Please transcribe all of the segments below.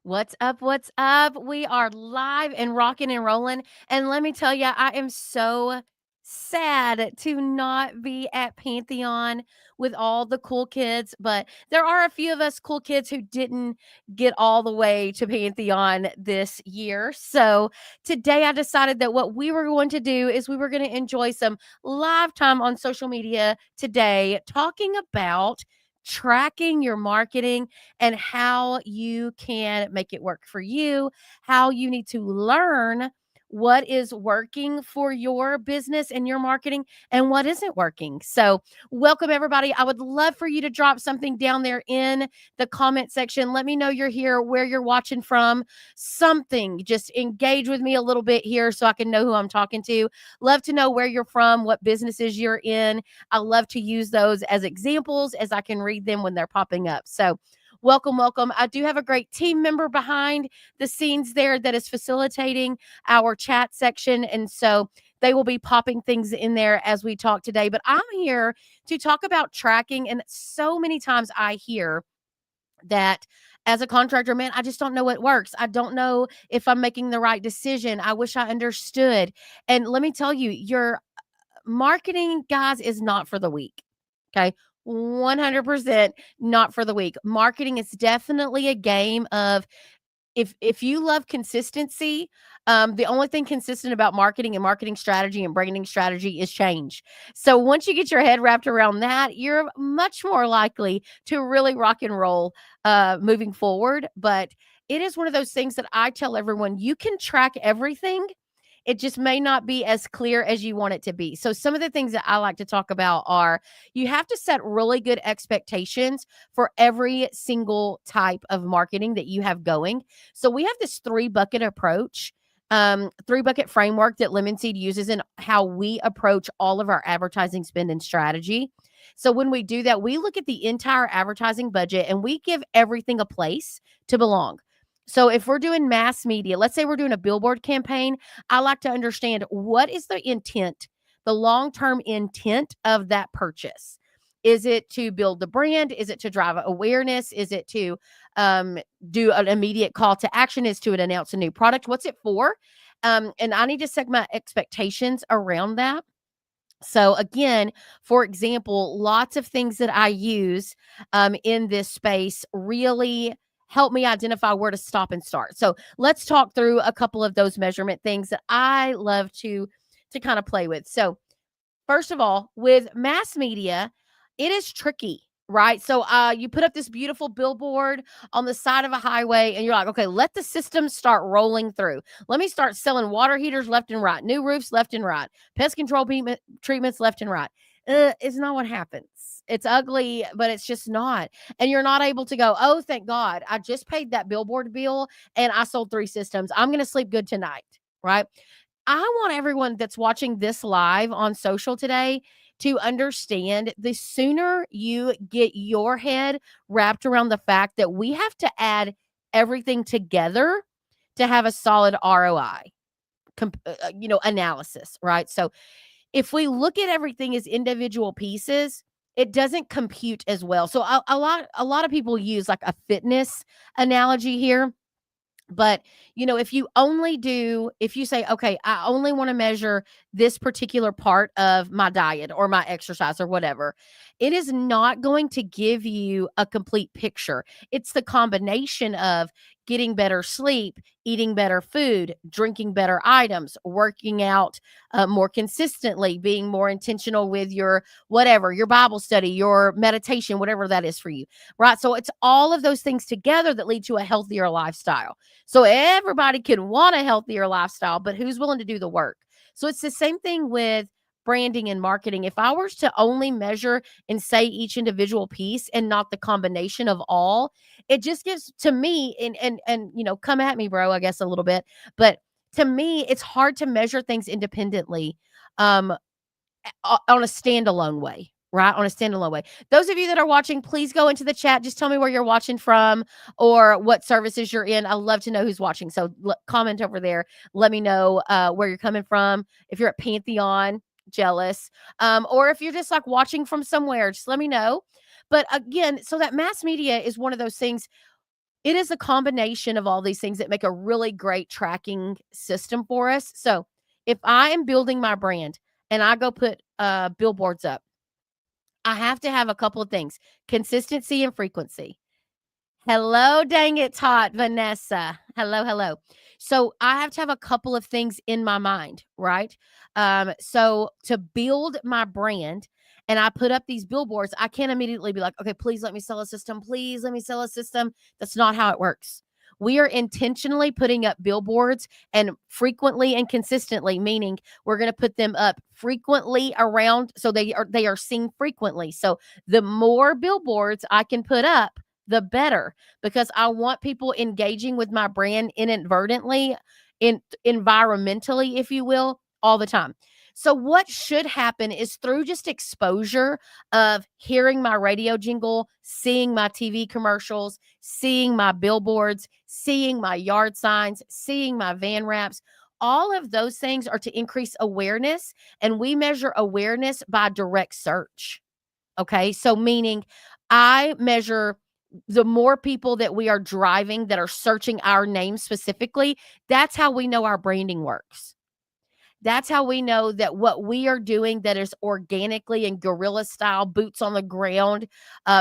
What's up? What's up? We are live and rocking and rolling. And let me tell you, I am so sad to not be at Pantheon with all the cool kids. But there are a few of us cool kids who didn't get all the way to Pantheon this year. So today I decided that what we were going to do is we were going to enjoy some live time on social media today talking about tracking your marketing and how you can make it work for you, how you need to learn what is working for your business and your marketing and what isn't working. So, welcome everybody. I would love for you to drop something down there in the comment section. Let me know you're here, where you're watching from, something. Just engage with me a little bit here so I can know who I'm talking to. Love to know where you're from, what businesses you're in. I love to use those as examples as I can read them when they're popping up. So, welcome, welcome. I do have a great team member behind the scenes there that is facilitating our chat section. And so they will be popping things in there as we talk today. But I'm here to talk about tracking. And so many times I hear that as a contractor, man, I just don't know what works. I don't know if I'm making the right decision. I wish I understood. And let me tell you, your marketing, guys, is not for the weak. Okay. 100% not for the weak. Marketing is definitely a game of if you love consistency, the only thing consistent about marketing and marketing strategy and branding strategy is change. So once you get your head wrapped around that, you're much more likely to really rock and roll moving forward. But it is one of those things that I tell everyone you can track everything, it just may not be as clear as you want it to be. So, some of the things that I like to talk about are you have to set really good expectations for every single type of marketing that you have going. So, we have this three bucket approach, three bucket framework that Lemon Seed uses in how we approach all of our advertising spend and strategy. So, when we do that, we look at the entire advertising budget and we give everything a place to belong. So if we're doing mass media, let's say we're doing a billboard campaign, I like to understand what is the intent, the long-term intent of that purchase. Is it to build the brand? Is it to drive awareness? Is it to do an immediate call to action? Is to announce a new product? What's it for? And I need to set my expectations around that. So again, for example, lots of things that I use in this space really help me identify where to stop and start. So let's talk through a couple of those measurement things that I love to kind of play with. So first of all, with mass media, it is tricky, right? So you put up this beautiful billboard on the side of a highway and you're like, okay, let the system start rolling through. Let me start selling water heaters left and right, new roofs left and right, pest control treatments left and right. It's not what happens. It's ugly, but it's just not. And you're not able to go, oh, thank God, I just paid that billboard bill and I sold three systems. I'm going to sleep good tonight, right? I want everyone that's watching this live on social today to understand the sooner you get your head wrapped around the fact that we have to add everything together to have a solid ROI, analysis, right? So if we look at everything as individual pieces, it doesn't compute as well. So a lot of people use like a fitness analogy here, but, if you say, okay, I only want to measure this particular part of my diet or my exercise or whatever, it is not going to give you a complete picture. It's the combination of getting better sleep, eating better food, drinking better items, working out more consistently, being more intentional with your whatever, your Bible study, your meditation, whatever that is for you, right? So it's all of those things together that lead to a healthier lifestyle. So everybody can want a healthier lifestyle, but who's willing to do the work? So it's the same thing with branding and marketing. If I were to only measure and say each individual piece and not the combination of all, it just gives to me and come at me, bro, I guess a little bit, but to me, it's hard to measure things independently um on a standalone way. Right? On a standalone way. Those of you that are watching, please go into the chat. Just tell me where you're watching from or what services you're in. I love to know who's watching. So comment over there. Let me know where you're coming from. If you're at Pantheon, jealous. Or if you're just like watching from somewhere, just let me know. But again, so that mass media is one of those things It is a combination of all these things that make a really great tracking system for us. So, if I am building my brand and I go put billboards up, I have to have a couple of things: consistency and frequency. Hello, dang it, Tot, Vanessa. Hello, hello. So I have to have a couple of things in my mind, right? So to build my brand and I put up these billboards, I can't immediately be like, okay, please let me sell a system. Please let me sell a system. That's not how it works. We are intentionally putting up billboards and frequently and consistently, meaning we're going to put them up frequently around so they are seen frequently. So the more billboards I can put up, the better, because I want people engaging with my brand inadvertently, environmentally, if you will, all the time. So what should happen is through just exposure of hearing my radio jingle, seeing my TV commercials, seeing my billboards, seeing my yard signs, seeing my van wraps, all of those things are to increase awareness, and we measure awareness by direct search. Okay? So meaning I measure the more people that we are driving that are searching our name specifically, that's how we know our branding works. That's how we know that what we are doing that is organically and guerrilla style, boots on the ground,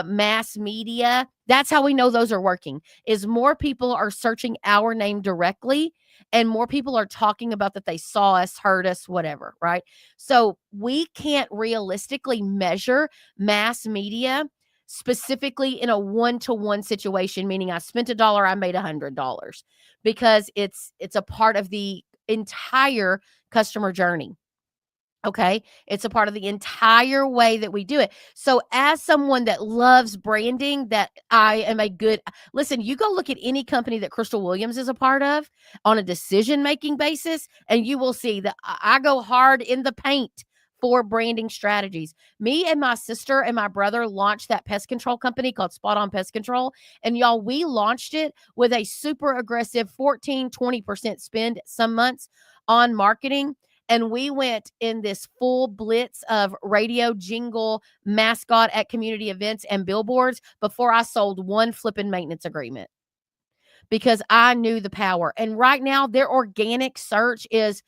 mass media, that's how we know those are working, is more people are searching our name directly and more people are talking about that they saw us, heard us, whatever, right? So we can't realistically measure mass media specifically in a one-to-one situation, meaning I spent $1, I made $100, because it's a part of the entire customer journey. Okay. It's a part of the entire way that we do it. So, as someone that loves branding, that I am a good listen, you go look at any company that Crystal Williams is a part of on a decision making basis, and you will see that I go hard in the paint for branding strategies. Me and my sister and my brother launched that pest control company called Spot On Pest Control. And y'all, we launched it with a super aggressive 14-20% spend some months on marketing, and we went in this full blitz of radio, jingle, mascot at community events and billboards before I sold one flipping maintenance agreement, because I knew the power. And right now, their organic search is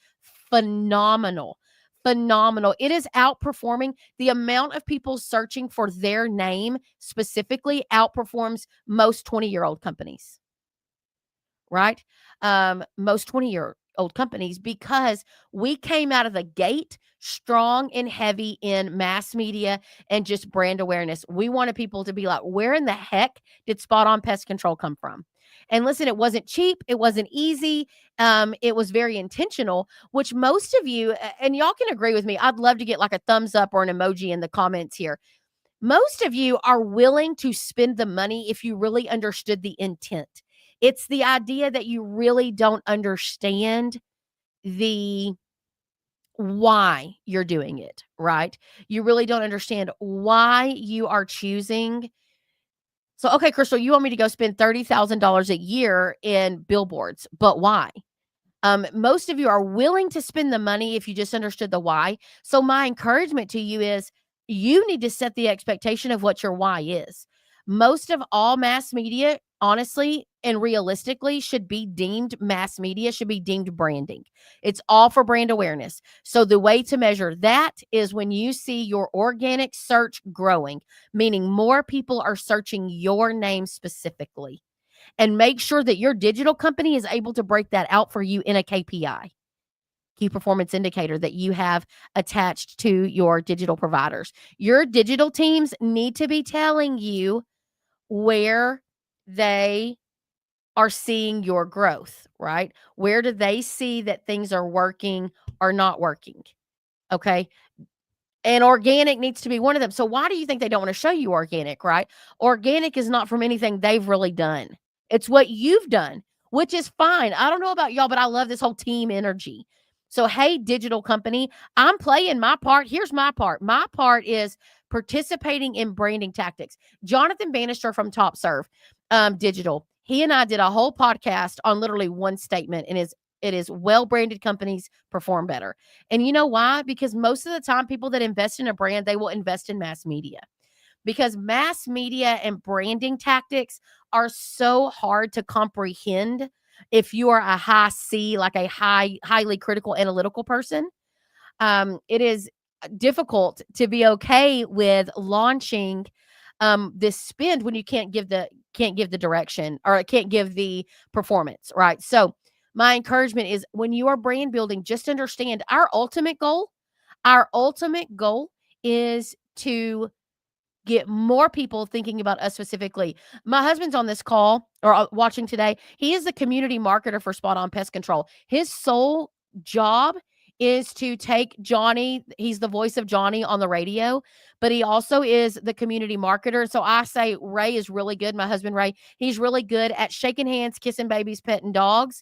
phenomenal. Phenomenal. It is outperforming the amount of people searching for their name specifically outperforms most 20-year-old companies, right? Most 20-year-old companies, because we came out of the gate strong and heavy in mass media and just brand awareness. We wanted people to be like, where in the heck did Spot On Pest Control come from? And listen, it wasn't cheap. It wasn't easy. It was very intentional, which most of you, and y'all can agree with me. I'd love to get like a thumbs up or an emoji in the comments here. Most of you are willing to spend the money if you really understood the intent. It's the idea that you really don't understand the why you're doing it, right? You really don't understand why you are choosing. So, okay, Crystal, you want me to go spend $30,000 a year in billboards, but why? Most of you are willing to spend the money if you just understood the why. So my encouragement to you is you need to set the expectation of what your why is. Most of all mass media, honestly and realistically, should be deemed mass media, should be deemed branding. It's all for brand awareness. So the way to measure that is when you see your organic search growing, meaning more people are searching your name specifically, and make sure that your digital company is able to break that out for you in a KPI, key performance indicator, that you have attached to your digital providers. Your digital teams need to be telling you where they are seeing your growth, right? Where do they see that things are working or not working? Okay. And organic needs to be one of them. So why do you think they don't want to show you organic, right? Organic is not from anything they've really done. It's what you've done, which is fine. I don't know about y'all, but I love this whole team energy. So, hey, digital company, I'm playing my part. Here's my part. My part is participating in branding tactics. Jonathan Bannister from Top Serve Digital, he and I did a whole podcast on literally one statement, and it is well-branded companies perform better. And you know why? Because most of the time, people that invest in a brand, they will invest in mass media, because mass media and branding tactics are so hard to comprehend if you are a high C, like a highly critical analytical person. It is difficult to be okay with launching this spend when you can't give the direction, or can't give the performance, right? So my encouragement is, when you are brand building, just understand our ultimate goal is to get more people thinking about us specifically. My husband's on this call, or watching today. He is the community marketer for Spot On Pest Control. His sole job is to take Johnny, he's the voice of Johnny on the radio, but he also is the community marketer. So I say Ray is really good. My husband, Ray, he's really good at shaking hands, kissing babies, petting dogs.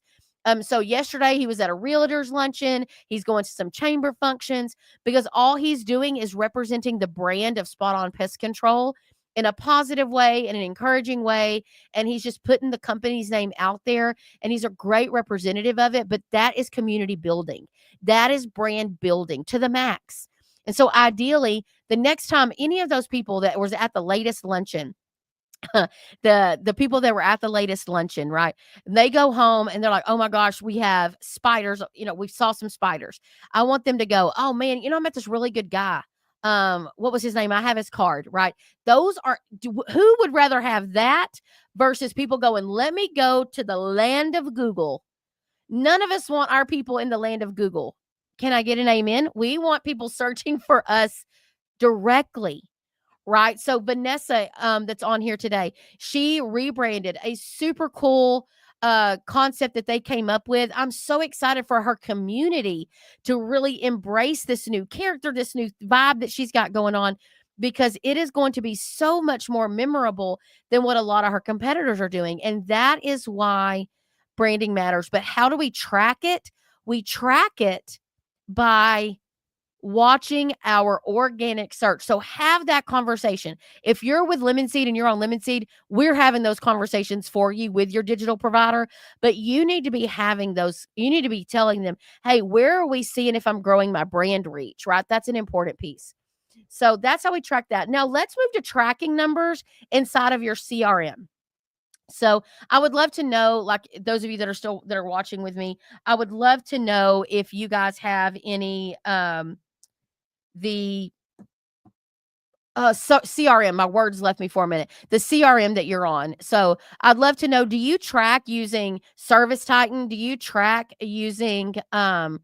So yesterday he was at a realtor's luncheon. He's going to some chamber functions, because all he's doing is representing the brand of Spot On Pest Control in a positive way, in an encouraging way. And he's just putting the company's name out there, and he's a great representative of it. But that is community building. That is brand building to the max. And so ideally, the next time any of those people that was at the latest luncheon, the people that were at the latest luncheon, right? They go home and they're like, "Oh my gosh, we have spiders. We saw some spiders." I want them to go, "Oh man, I met this really good guy. What was his name? I have his card." Right? Those are who would rather have that versus people going, "Let me go to the land of Google." None of us want our people in the land of Google. Can I get an amen? We want people searching for us directly. Right? So Vanessa, that's on here today, she rebranded a super cool concept that they came up with. I'm so excited for her community to really embrace this new character, this new vibe that she's got going on, because it is going to be so much more memorable than what a lot of her competitors are doing. And that is why branding matters. But how do we track it? We track it by watching our organic search. So have that conversation. If you're with Lemon Seed and you're on Lemon Seed, we're having those conversations for you with your digital provider. But you need to be having those, you need to be telling them, "Hey, where are we seeing if I'm growing my brand reach?" Right? That's an important piece. So that's how we track that. Now let's move to tracking numbers inside of your CRM. So I would love to know, like those of you that are watching with me, I would love to know if you guys have any the CRM, my words left me for a minute. The CRM that you're on. So I'd love to know, do you track using Service Titan? Do you track using CallRail?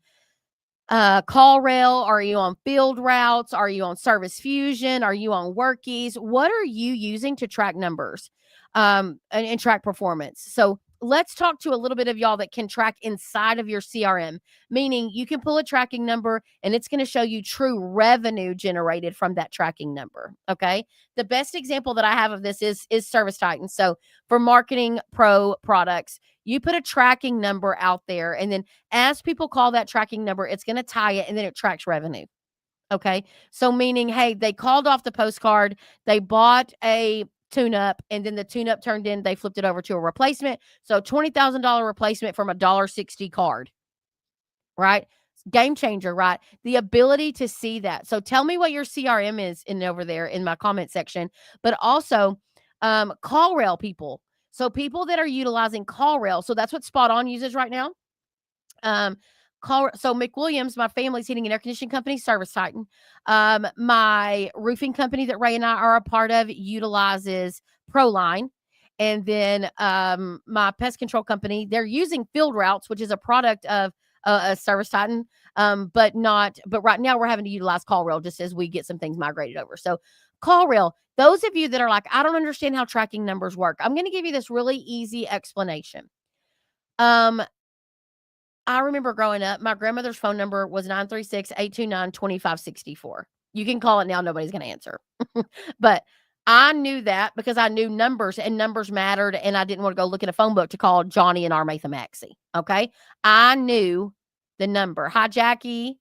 Are you on Field Routes? Are you on Service Fusion? Are you on Workies? What are you using to track numbers and track performance? So let's talk to a little bit of y'all that can track inside of your CRM, meaning you can pull a tracking number and it's going to show you true revenue generated from that tracking number. Okay. The best example that I have of this is Service Titan. So for Marketing Pro products, you put a tracking number out there, and then as people call that tracking number, it's going to tie it, and then it tracks revenue. Okay. So meaning, hey, they called off the postcard, they bought a tune up, and then the tune up turned in, they flipped it over to a replacement. So $20,000 replacement from a $1.60 card, right? Game changer, right? The ability to see that. So tell me what your CRM is in over there in my comment section, but also CallRail people. So people that are utilizing CallRail. So that's what Spot On uses right now. So McWilliams, my family's heating and air conditioning company, Service Titan. My roofing company that Ray and I are a part of utilizes Proline. And then my pest control company, they're using Field Routes, which is a product of a Service Titan. But right now we're having to utilize CallRail just as we get some things migrated over. So CallRail, those of you that are like, "I don't understand how tracking numbers work," I'm going to give you this really easy explanation. I remember growing up, my grandmother's phone number was 936-829-2564. You can call it now, nobody's going to answer. But I knew that because I knew numbers, and numbers mattered, and I didn't want to go look in a phone book to call Johnny and Armatha Maxey. Okay? I knew the number. Hi, Jackie.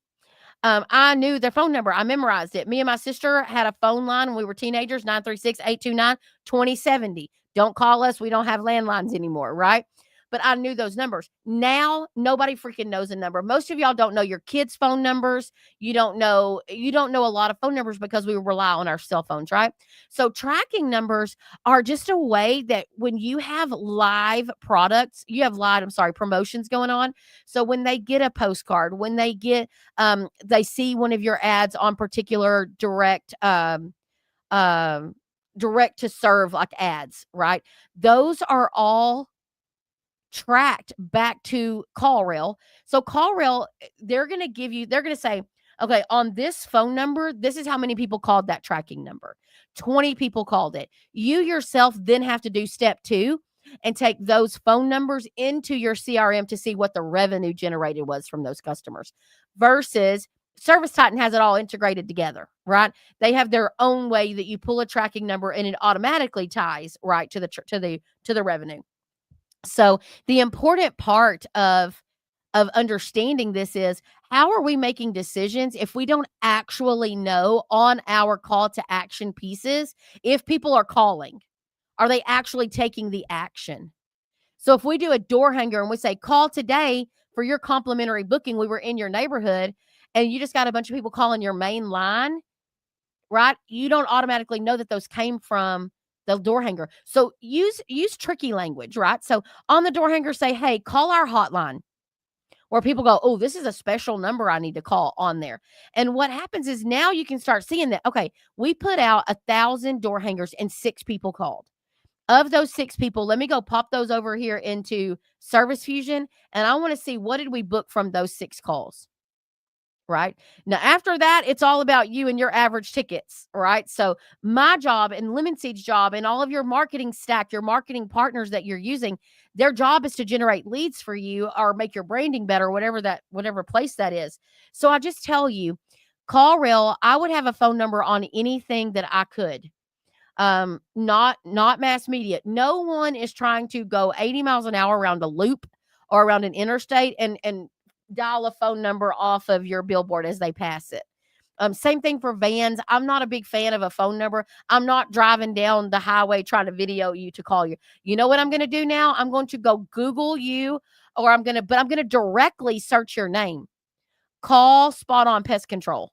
I knew their phone number. I memorized it. Me and my sister had a phone line when we were teenagers, 936-829-2070. Don't call us. We don't have landlines anymore, right? but I knew those numbers. Now, nobody freaking knows a number. Most of y'all don't know your kids' phone numbers. You don't know a lot of phone numbers because we rely on our cell phones, right? So tracking numbers are just a way that when you have live products, you have live, I'm sorry, promotions going on. So when they get a postcard, when they see one of your ads on particular um, direct to serve like ads, right? Those are all tracked back to CallRail. So CallRail, they're going to say, okay, on this phone number, this is how many people called that tracking number. 20 people called it. You yourself then have to do step 2 and take those phone numbers into your CRM to see what the revenue generated was from those customers versus Service Titan has it all integrated together, right? They have their own way that you pull a tracking number and it automatically ties right to the revenue. So the important part of understanding this is how are we making decisions if we don't actually know on our call to action pieces if people are calling? Are they actually taking the action? So if we do a door hanger and we say, call today for your complimentary booking, we were in your neighborhood, and you just got a bunch of people calling your main line, right? You don't automatically know that those came from the door hanger. So use tricky language, right? So on the door hanger, say, hey, call our hotline. Where people go, oh, this is a special number I need to call on there. And what happens is now you can start seeing that, okay, we put out 1,000 door hangers and 6 people called. Of those 6 people, let me go pop those over here into Service Fusion, and I want to see what did we book from those 6 calls. Right? Now, after that, it's all about you and your average tickets, right? So, my job and Lemon Seed's job and all of your marketing stack, your marketing partners that you're using, their job is to generate leads for you or make your branding better, whatever place that is. So, I just tell you, CallRail, I would have a phone number on anything that I could. Not mass media. No one is trying to go 80 miles an hour around a loop or around an interstate and dial a phone number off of your billboard as they pass it. Same thing for vans. I'm not a big fan of a phone number. I'm not driving down the highway trying to video you to call you. You know what I'm going to do now? I'm going to go Google you, or I'm going to directly search your name. Call Spot On Pest Control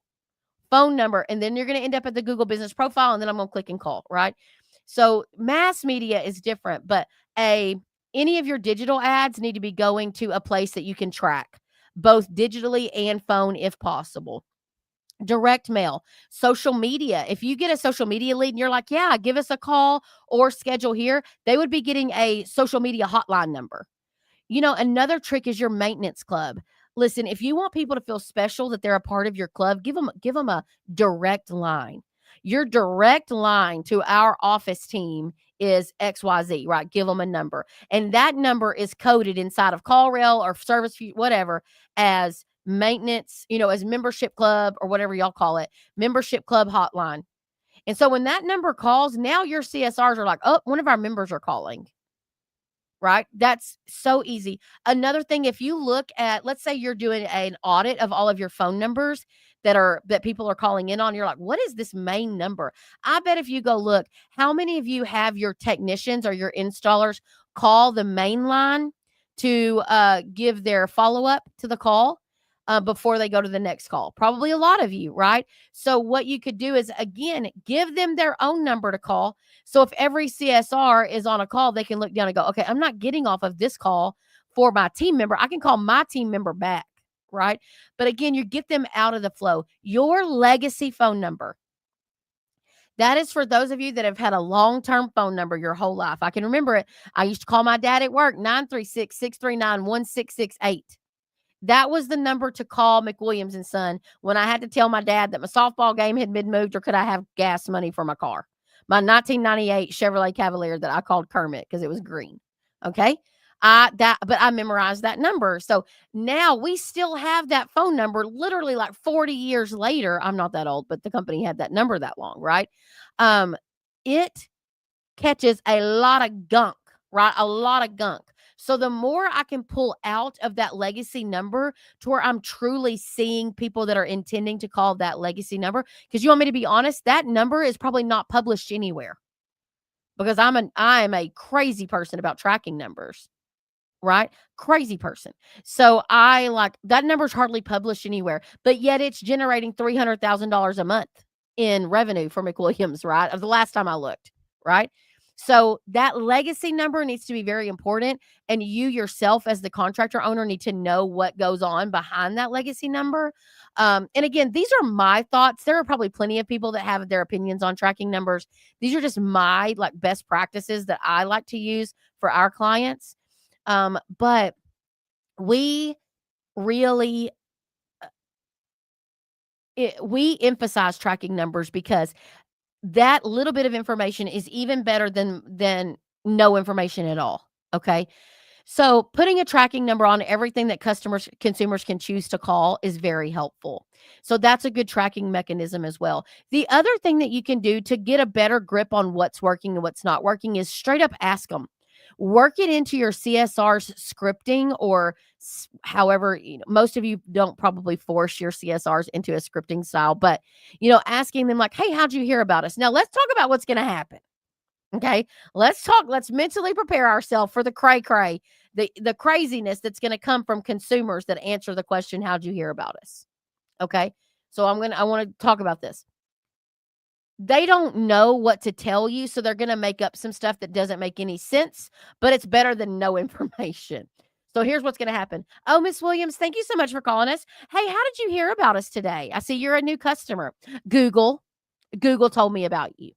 phone number, and then you're going to end up at the Google business profile, and then I'm going to click and call, right? So mass media is different, but any of your digital ads need to be going to a place that you can track both digitally and phone if possible. Direct mail, social media. If you get a social media lead and you're like, yeah, give us a call or schedule here, they would be getting a social media hotline number. Another trick is your maintenance club. Listen, if you want people to feel special that they're a part of your club, give them a direct line. Your direct line to our office team is XYZ, right? Give them a number. And that number is coded inside of CallRail or Service, whatever, as maintenance, as membership club or whatever y'all call it, membership club hotline. And so when that number calls, now your CSRs are like, oh, one of our members are calling. Right? That's so easy. Another thing, if you look at, let's say you're doing an audit of all of your phone numbers that people are calling in on, you're like, what is this main number? I bet if you go look, how many of you have your technicians or your installers call the main line to give their follow-up to the call before they go to the next call? Probably a lot of you, right? So what you could do is, again, give them their own number to call. So if every CSR is on a call, they can look down and go, okay, I'm not getting off of this call for my team member. I can call my team member back, right? But again, you get them out of the flow. Your legacy phone number, that is for those of you that have had a long-term phone number your whole life. I can remember it. I used to call my dad at work, 936-639-1668. That was the number to call McWilliams and Son when I had to tell my dad that my softball game had been moved or could I have gas money for my car. My 1998 Chevrolet Cavalier that I called Kermit because it was green. Okay. But I memorized that number. So now we still have that phone number literally like 40 years later. I'm not that old, but the company had that number that long, right? It catches a lot of gunk, right? A lot of gunk. So the more I can pull out of that legacy number to where I'm truly seeing people that are intending to call that legacy number, because you want me to be honest, that number is probably not published anywhere because I am a crazy person about tracking numbers. right? Crazy person. So I like that number's hardly published anywhere, but yet it's generating $300,000 a month in revenue for McWilliams, right? Of the last time I looked, right? So that legacy number needs to be very important. And you yourself, as the contractor owner, need to know what goes on behind that legacy number. And again, these are my thoughts. There are probably plenty of people that have their opinions on tracking numbers. These are just my like best practices that I like to use for our clients. But we really we emphasize tracking numbers because that little bit of information is even better than no information at all. Okay. So putting a tracking number on everything that consumers can choose to call is very helpful. So that's a good tracking mechanism as well. The other thing that you can do to get a better grip on what's working and what's not working is straight up ask them. Work it into your CSR's scripting or however, most of you don't probably force your CSRs into a scripting style, but asking them like, "Hey, how'd you hear about us?" Now let's talk about what's going to happen. Okay. Let's mentally prepare ourselves for the cray cray, the craziness that's going to come from consumers that answer the question, "How'd you hear about us?" Okay. So I want to talk about this. They don't know what to tell you, so they're going to make up some stuff that doesn't make any sense, but it's better than no information. So here's what's going to happen. "Oh, Miss Williams, thank you so much for calling us. Hey, how did you hear about us today? I see you're a new customer." Google. Google told me about you.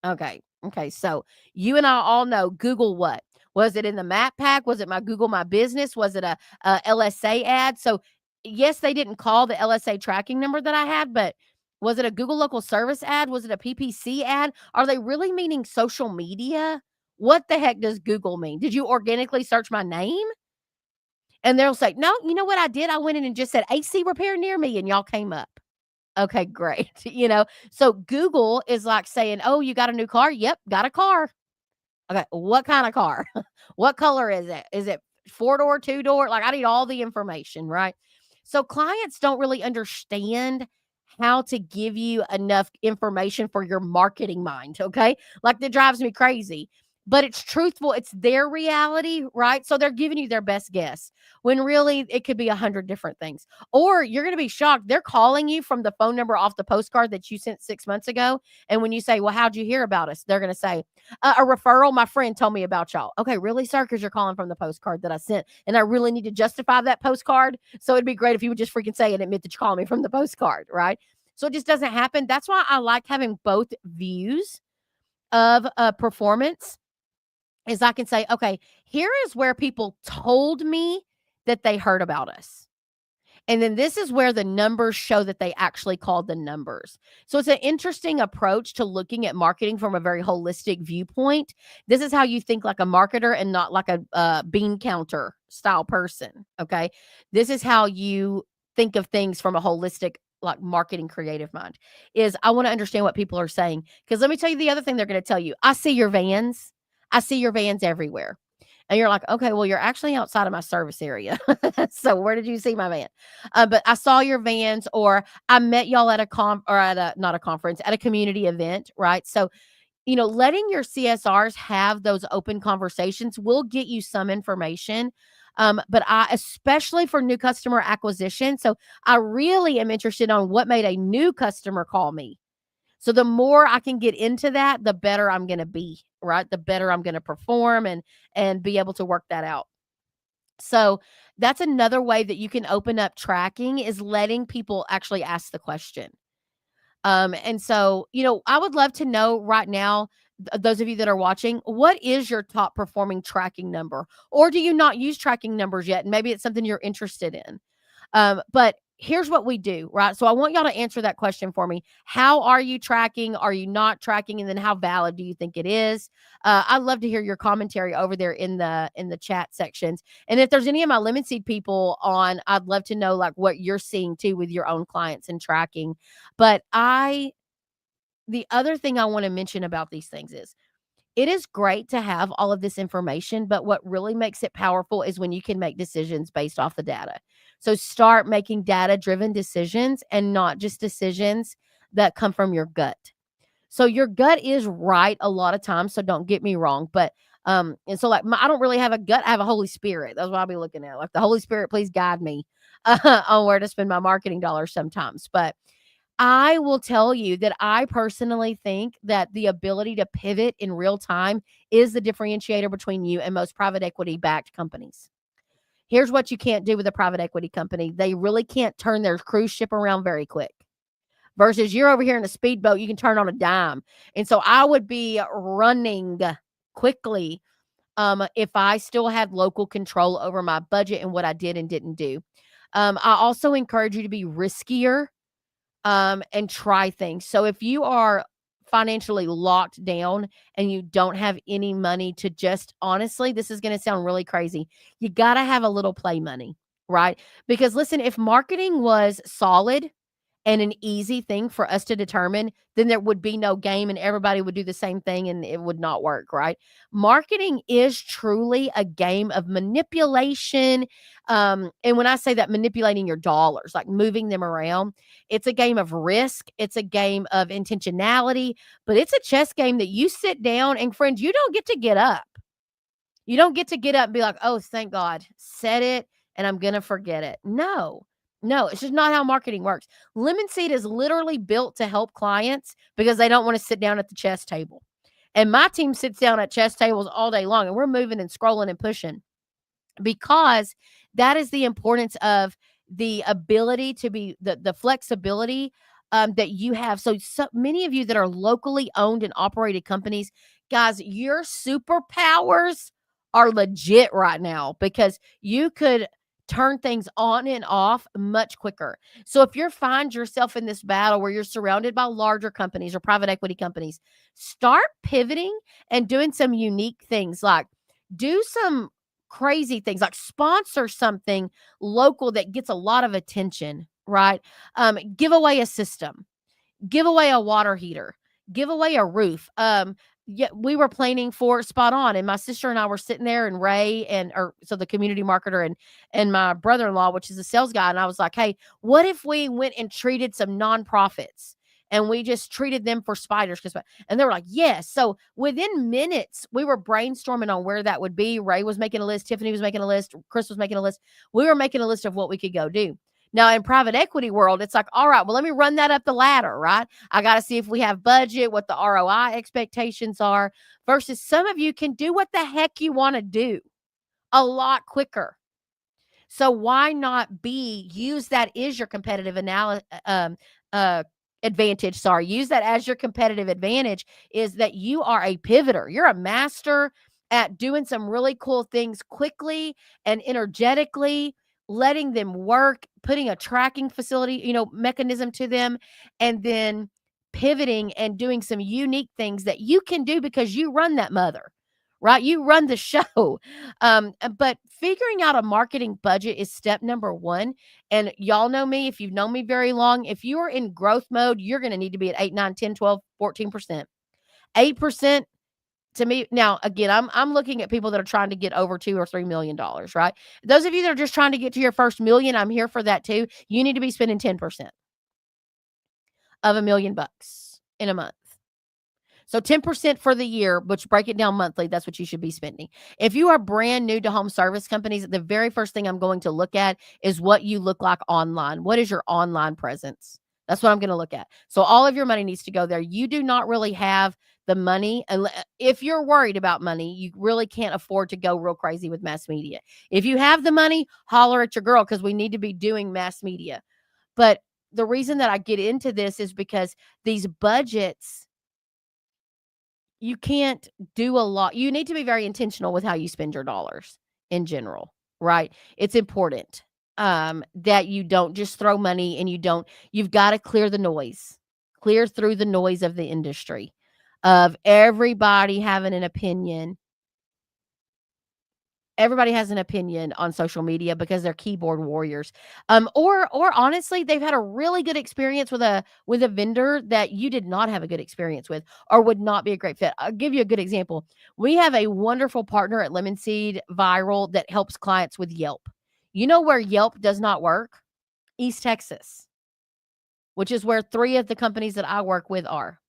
Okay. Okay. So you and I all know Google what? Was it in the map pack? Was it my Google My Business? Was it a LSA ad? So yes, they didn't call the LSA tracking number that I had, but was it a Google local service ad? Was it a PPC ad? Are they really meaning social media? What the heck does Google mean? Did you organically search my name? And they'll say, "No, you know what I did? I went in and just said AC repair near me and y'all came up." Okay, great. So Google is like saying, "Oh, you got a new car?" "Yep, got a car." Okay, what kind of car? What color is it? Is it four-door, two-door? Like, I need all the information, right? So clients don't really understand how to give you enough information for your marketing mind, okay? Like, that drives me crazy. But it's truthful, it's their reality, right? So they're giving you their best guess when really it could be 100 different things. Or you're going to be shocked. They're calling you from the phone number off the postcard that you sent 6 months ago. And when you say, "Well, how'd you hear about us?" They're going to say, "A referral. My friend told me about y'all." "Okay, really, sir? Because you're calling from the postcard that I sent. And I really need to justify that postcard. So it'd be great if you would just freaking say and admit that you called me from the postcard, right?" So it just doesn't happen. That's why I like having both views of performance is I can say, "Okay, here is where people told me that they heard about us. And then this is where the numbers show that they actually called the numbers." So it's an interesting approach to looking at marketing from a very holistic viewpoint. This is how you think like a marketer and not like a bean counter style person. Okay. This is how you think of things from a holistic, like marketing creative mind is I want to understand what people are saying. Because let me tell you the other thing they're going to tell you. "I see your vans. I see your vans everywhere." And you're like, "Okay, well, you're actually outside of my service area." So where did you see my van? But I saw your vans, or I met y'all at a or at a not a conference, at a community event, right? So, letting your CSRs have those open conversations will get you some information. But I, especially for new customer acquisition, so I really am interested on what made a new customer call me. So the more I can get into that, the better I'm going to be, right? The better I'm going to perform and be able to work that out. So that's another way that you can open up tracking is letting people actually ask the question. And so, I would love to know right now, those of you that are watching, what is your top performing tracking number? Or do you not use tracking numbers yet? And maybe it's something you're interested in. But here's what we do, right? So I want y'all to answer that question for me. How are you tracking? Are you not tracking? And then how valid do you think it is? I'd love to hear your commentary over there in the chat sections. And if there's any of my lemon seed people on, I'd love to know like what you're seeing too with your own clients and tracking. But the other thing I want to mention about these things is it is great to have all of this information, but what really makes it powerful is when you can make decisions based off the data. So start making data-driven decisions and not just decisions that come from your gut. So your gut is right a lot of times, so don't get me wrong, but And so like I don't really have a gut. I have a Holy Spirit. That's what I'll be looking at. Like the Holy Spirit, please guide me on where to spend my marketing dollars sometimes. But I will tell you that I personally think that the ability to pivot in real time is the differentiator between you and most private equity backed companies. Here's what you can't do with a private equity company. They really can't turn their cruise ship around very quick. Versus you're over here in a speedboat, you can turn on a dime. And so I would be running quickly if I still had local control over my budget and what I did and didn't do. I also encourage you to be riskier and try things. So if you are financially locked down and you don't have any money to just honestly, this is going to sound really crazy. You got to have a little play money, right? Because listen, if marketing was solid and an easy thing for us to determine, then there would be no game and everybody would do the same thing and it would not work, right? Marketing is truly a game of manipulation. And when I say that, manipulating your dollars, like moving them around, it's a game of risk, it's a game of intentionality, but it's a chess game that you sit down and, friends, you don't get to get up. You don't get to get up and be like, "Oh, thank God, said it and I'm gonna forget it." No. No, it's just not how marketing works. Lemon Seed is literally built to help clients because they don't wanna sit down at the chess table. And my team sits down at chess tables all day long, and we're moving and scrolling and pushing because that is the importance of the ability to be the flexibility that you have. So many of you that are locally owned and operated companies, guys, your superpowers are legit right now because you could turn things on and off much quicker. So if you find yourself in this battle where you're surrounded by larger companies or private equity companies, start pivoting and doing some unique things like do some crazy things like sponsor something local that gets a lot of attention, right? Give away a system, give away a water heater, give away a roof. Yeah, we were planning for Spot On, and my sister and I were sitting there, and Ray and or so the community marketer and my brother-in-law, which is a sales guy, and I was like, "Hey, what if we went and treated some nonprofits and we just treated them for spiders?" Because and they were like, "Yes." So within minutes, we were brainstorming on where that would be. Ray was making a list, Tiffany was making a list, Chris was making a list. We were making a list of what we could go do. Now, in private equity world, it's like, all right, well, let me run that up the ladder, right? I got to see if we have budget, what the ROI expectations are, versus some of you can do what the heck you want to do a lot quicker. So why not use that as your competitive advantage? Sorry, use that as your competitive advantage is that you are a pivoter. You're a master at doing some really cool things quickly and energetically, letting them work, putting a tracking facility, mechanism to them, and then pivoting and doing some unique things that you can do because you run that mother, right? You run the show. But figuring out a marketing budget is step number one. And y'all know me, if you've known me very long, if you are in growth mode, you're going to need to be at 8, 9, 10, 12, 14%. 8% to me. Now, again, I'm looking at people that are trying to get over $2 or $3 million, right? Those of you that are just trying to get to your first million, I'm here for that too. You need to be spending 10% of $1 million in a month. So 10% for the year, which break it down monthly, that's what you should be spending. If you are brand new to home service companies, the very first thing I'm going to look at is what you look like online. What is your online presence? That's what I'm going to look at. So all of your money needs to go there. You do not really have the money. If you're worried about money, you really can't afford to go real crazy with mass media. If you have the money, holler at your girl because we need to be doing mass media. But the reason that I get into this is because these budgets, you can't do a lot. You need to be very intentional with how you spend your dollars in general, right? It's important that you don't just throw money and you've got to clear the noise, clear through the noise of the industry, of everybody having an opinion. Everybody has an opinion on social media because they're keyboard warriors. Or honestly, they've had a really good experience with a vendor that you did not have a good experience with or would not be a great fit. I'll give you a good example. We have a wonderful partner at Lemon Seed Viral that helps clients with Yelp. You know where Yelp does not work? East Texas, which is where 3 of the companies that I work with are.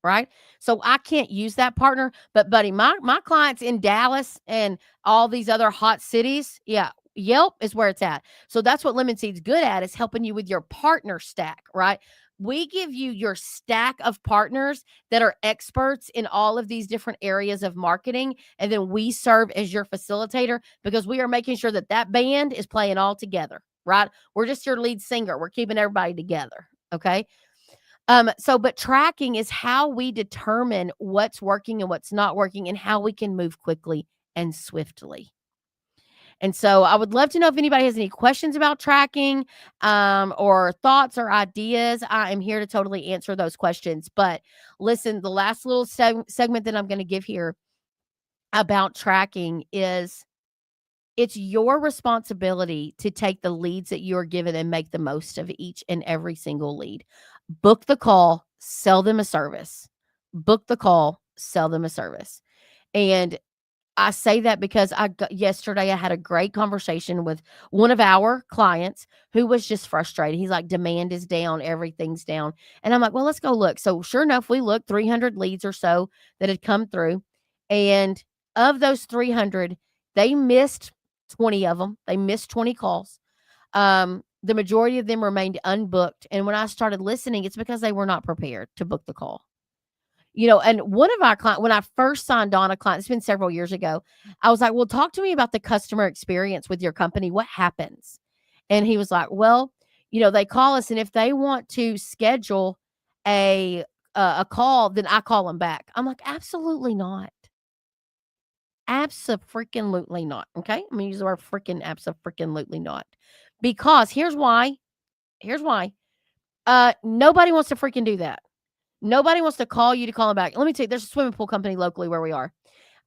right? So I can't use that partner. But buddy, my clients in Dallas and all these other hot cities, yeah, Yelp is where it's at. So that's what Lemon Seed's good at, is helping you with your partner stack, right? We give you your stack of partners that are experts in all of these different areas of marketing. And then we serve as your facilitator because we are making sure that that band is playing all together, right? We're just your lead singer. We're keeping everybody together. Okay. But tracking is how we determine what's working and what's not working and how we can move quickly and swiftly. And so I would love to know if anybody has any questions about tracking, or thoughts or ideas. I am here to totally answer those questions. But listen, the last little segment that I'm going to give here about tracking is, it's your responsibility to take the leads that you are given and make the most of each and every single lead. Book the call, sell them a service. Book the call, sell them a service. And I say that because yesterday I had a great conversation with one of our clients who was just frustrated. He's like, demand is down, everything's down. And I'm like, well, let's go look. So sure enough, we looked, 300 leads or so that had come through. And of those 300, they missed 20 of them. They missed 20 calls. The majority of them remained unbooked. And when I started listening, it's because they were not prepared to book the call. And one of our clients, when I first signed on a client, it's been several years ago, I was like, well, talk to me about the customer experience with your company. What happens? And he was like, well, they call us, and if they want to schedule a a call, then I call them back. I'm like, absolutely not. Abso-freaking-lutely not. Okay. I'm gonna use the word freaking, abso-freaking-lutely not. Because here's why. Here's why. Nobody wants to freaking do that. Nobody wants to call you to call them back. Let me tell you, there's a swimming pool company locally where we are.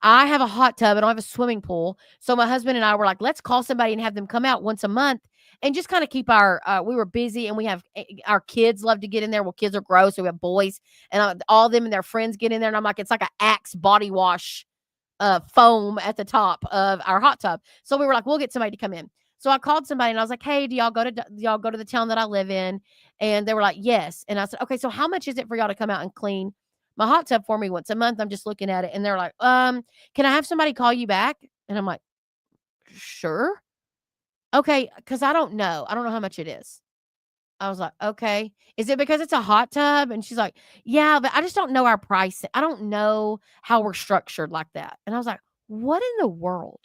I have a hot tub. I don't have a swimming pool. So my husband and I were like, let's call somebody and have them come out once a month and just kind of keep we were busy, and we have our kids love to get in there. Well, kids are gross. So we have boys, and all of them and their friends get in there. And I'm like, it's like an Axe body wash foam at the top of our hot tub. So we were like, we'll get somebody to come in. So I called somebody and I was like, hey, do y'all go to the town that I live in? And they were like, yes. And I said, okay, so how much is it for y'all to come out and clean my hot tub for me once a month? I'm just looking at it. And they're like, can I have somebody call you back? And I'm like, sure. Okay. Cause I don't know. I don't know how much it is. I was like, okay. Is it because it's a hot tub? And she's like, yeah, but I just don't know our price. I don't know how we're structured like that. And I was like, what in the world?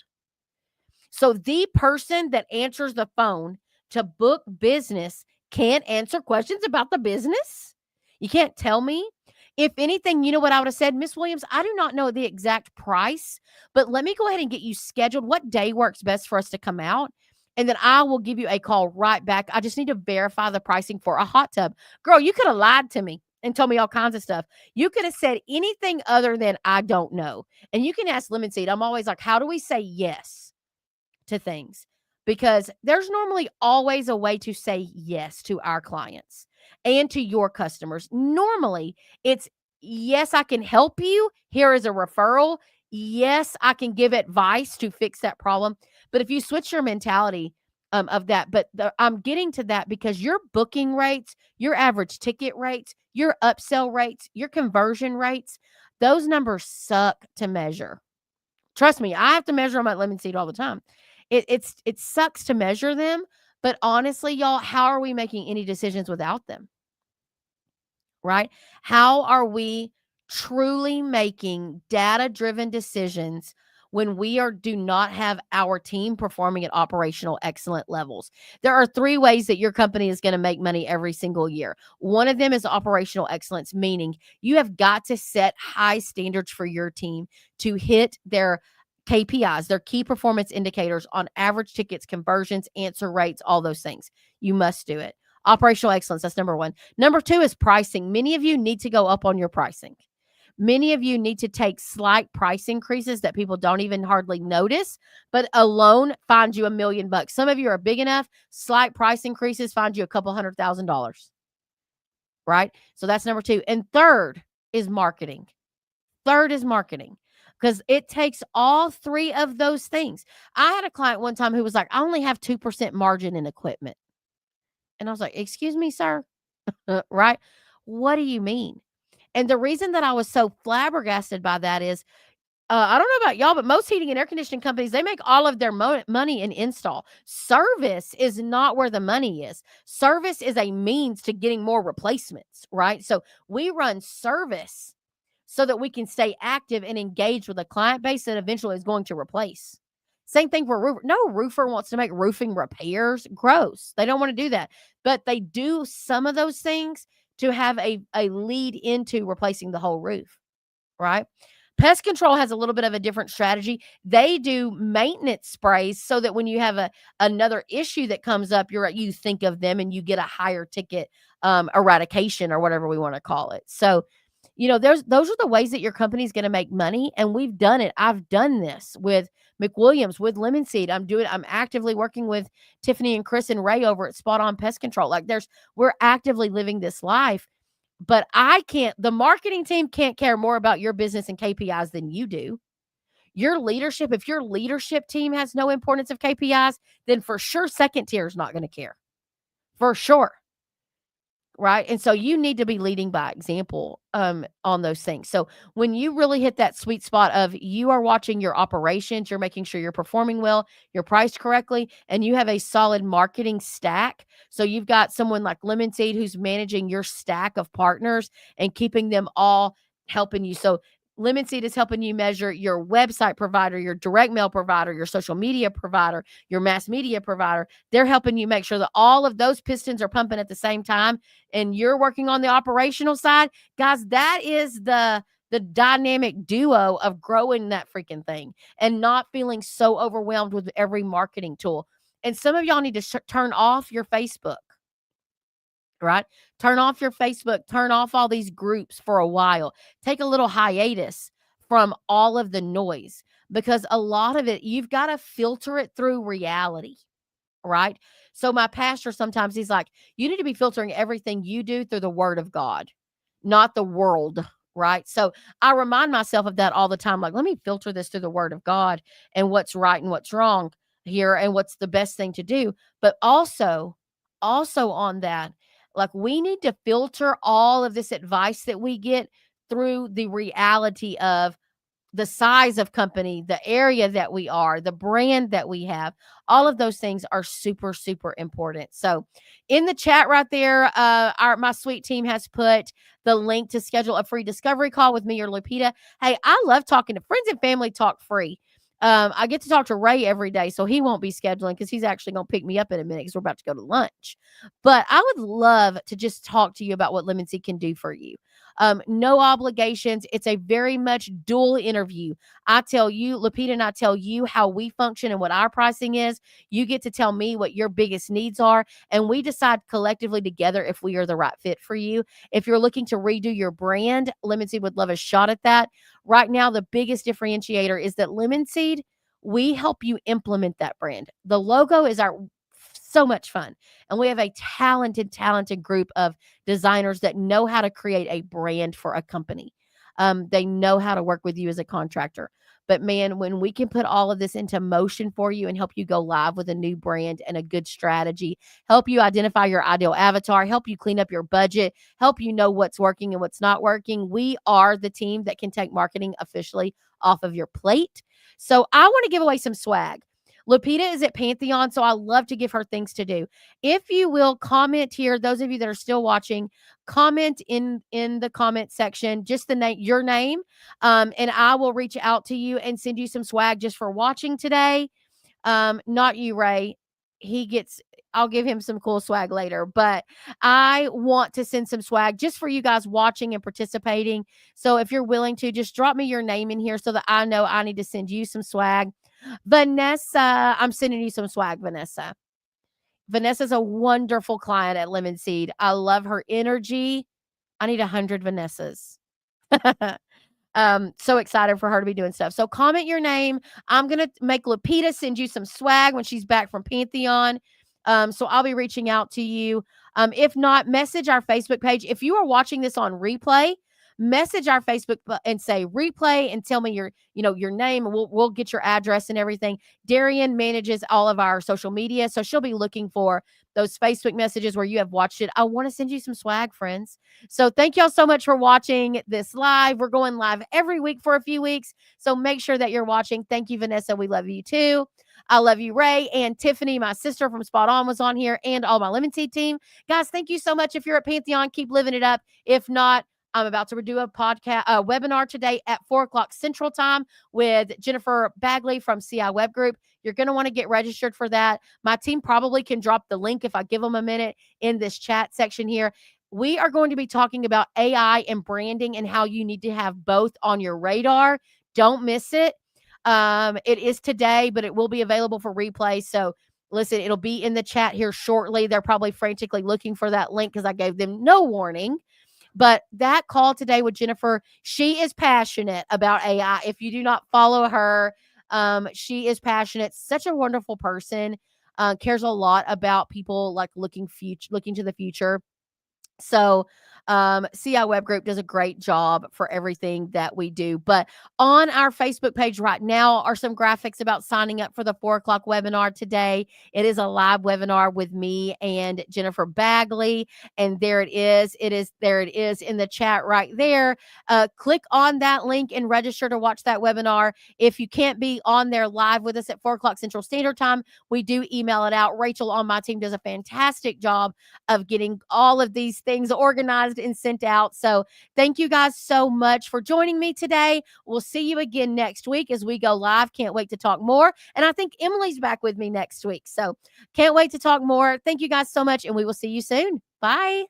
So the person that answers the phone to book business can't answer questions about the business? You can't tell me? If anything, you know what I would have said? Miss Williams, I do not know the exact price, but let me go ahead and get you scheduled. What day works best for us to come out? And then I will give you a call right back. I just need to verify the pricing for a hot tub. Girl, you could have lied to me and told me all kinds of stuff. You could have said anything other than I don't know. And you can ask Lemon Seed. I'm always like, how do we say yes to things? Because there's normally always a way to say yes to our clients and to your customers. Normally, it's yes, I can help you. Here is a referral. Yes, I can give advice to fix that problem. But if you switch your mentality of that, I'm getting to that because your booking rates, your average ticket rates, your upsell rates, your conversion rates, those numbers suck to measure. Trust me, I have to measure them at Lemon Seed all the time. It sucks to measure them, but honestly, y'all, how are we making any decisions without them? Right? How are we truly making data-driven decisions when do not have our team performing at operational excellent levels? There are 3 ways that your company is going to make money every single year. One of them is operational excellence, meaning you have got to set high standards for your team to hit their KPIs, their key performance indicators on average tickets, conversions, answer rates, all those things. You must do it. Operational excellence, that's number 1. Number 2 is pricing. Many of you need to go up on your pricing. Many of you need to take slight price increases that people don't even hardly notice, but alone find you $1 million. Some of you are big enough, slight price increases find you a couple $100,000. Right? So that's number 2. And third is marketing. Third is marketing, because it takes all 3 of those things. I had a client one time who was like, I only have 2% margin in equipment. And I was like, excuse me, sir? Right? What do you mean? And the reason that I was so flabbergasted by that is, I don't know about y'all, but most heating and air conditioning companies, they make all of their money in install. Service is not where the money is. Service is a means to getting more replacements, right? So we run service so that we can stay active and engaged with a client base that eventually is going to replace. Same thing for roofer. No roofer wants to make roofing repairs. Gross. They don't want to do that. But they do some of those things to have a lead into replacing the whole roof, right? Pest control has a little bit of a different strategy. They do maintenance sprays so that when you have another issue that comes up, you think of them and you get a higher ticket eradication or whatever we want to call it. So, those are the ways that your company's going to make money, and we've done it. I've done this with McWilliams, with Lemon Seed. I'm actively working with Tiffany and Chris and Ray over at Spot On Pest Control. Like we're actively living this life. But the marketing team can't care more about your business and KPIs than you do. If your leadership team has no importance of KPIs, then for sure second tier is not going to care. For sure. Right? And so you need to be leading by example on those things. So when you really hit that sweet spot of you are watching your operations, you're making sure you're performing well, you're priced correctly, and you have a solid marketing stack. So you've got someone like Lemon Seed who's managing your stack of partners and keeping them all helping you. So Lemon Seed is helping you measure your website provider, your direct mail provider, your social media provider, your mass media provider. They're helping you make sure that all of those pistons are pumping at the same time, and you're working on the operational side. Guys, that is the dynamic duo of growing that freaking thing and not feeling so overwhelmed with every marketing tool. And some of y'all need to turn off your Facebook. Right? Turn off your Facebook, turn off all these groups for a while. Take a little hiatus from all of the noise, because a lot of it, you've got to filter it through reality, right? So my pastor sometimes he's like, you need to be filtering everything you do through the word of God, not the world, right? So I remind myself of that all the time. Like, let me filter this through the word of God and what's right and what's wrong here and what's the best thing to do. But also on that, like, we need to filter all of this advice that we get through the reality of the size of company, the area that we are, the brand that we have. All of those things are super, super important. So in the chat right there, my sweet team has put the link to schedule a free discovery call with me or Lupita. Hey, I love talking to friends and family. Talk free. I get to talk to Ray every day, so he won't be scheduling because he's actually going to pick me up in a minute because we're about to go to lunch. But I would love to just talk to you about what Lemon Seed can do for you. No obligations. It's a very much dual interview. I tell you, Lupita and I tell you how we function and what our pricing is. You get to tell me what your biggest needs are, and we decide collectively together if we are the right fit for you. If you're looking to redo your brand, Lemon Seed would love a shot at that. Right now, the biggest differentiator is that Lemon Seed, we help you implement that brand. The logo is so much fun. And we have a talented group of designers that know how to create a brand for a company. They know how to work with you as a contractor. But man, when we can put all of this into motion for you and help you go live with a new brand and a good strategy, help you identify your ideal avatar, help you clean up your budget, help you know what's working and what's not working, we are the team that can take marketing officially off of your plate. So I want to give away some swag. Lupita is at Pantheon, so I love to give her things to do. If you will comment here, those of you that are still watching, comment in the comment section, just your name, and I will reach out to you and send you some swag just for watching today. Not you, Ray. I'll give him some cool swag later, but I want to send some swag just for you guys watching and participating. So if you're willing to, just drop me your name in here so that I know I need to send you some swag. Vanessa, I'm sending you some swag, Vanessa. Vanessa's a wonderful client at Lemon Seed. I love her energy. I need 100 Vanessas. So excited for her to be doing stuff. So comment your name. I'm going to make Lupita send you some swag when she's back from Pantheon. So I'll be reaching out to you. If not, message our Facebook page. If you are watching this on replay, message our Facebook and say replay and tell me your name. And we'll get your address and everything. Darian manages all of our social media, so she'll be looking for those Facebook messages where you have watched it. I want to send you some swag, friends. So thank y'all so much for watching this live. We're going live every week for a few weeks, so make sure that you're watching. Thank you, Vanessa. We love you too. I love you, Ray, and Tiffany, my sister from Spot On, was on here, and all my Lemon Tea team. Guys, thank you so much. If you're at Pantheon, keep living it up. If not, I'm about to do a webinar today at 4 o'clock Central Time with Jennifer Bagley from CI Web Group. You're going to want to get registered for that. My team probably can drop the link if I give them a minute in this chat section here. We are going to be talking about AI and branding and how you need to have both on your radar. Don't miss it. It is today, but it will be available for replay. So listen, it'll be in the chat here shortly. They're probably frantically looking for that link because I gave them no warning. But that call today with Jennifer, she is passionate about AI. If you do not follow her, she is passionate, such a wonderful person, cares a lot about people like looking to the future. So, CI Web Group does a great job for everything that we do. But on our Facebook page right now are some graphics about signing up for the 4 o'clock webinar today. It is a live webinar with me and Jennifer Bagley. And there it is. There it is in the chat right there. Click on that link and register to watch that webinar. If you can't be on there live with us at 4 o'clock Central Standard Time, we do email it out. Rachel on my team does a fantastic job of getting all of these things organized and sent out. So thank you guys so much for joining me today. We'll see you again next week as we go live. Can't wait to talk more. And I think Emily's back with me next week. So can't wait to talk more. Thank you guys so much, and we will see you soon. Bye.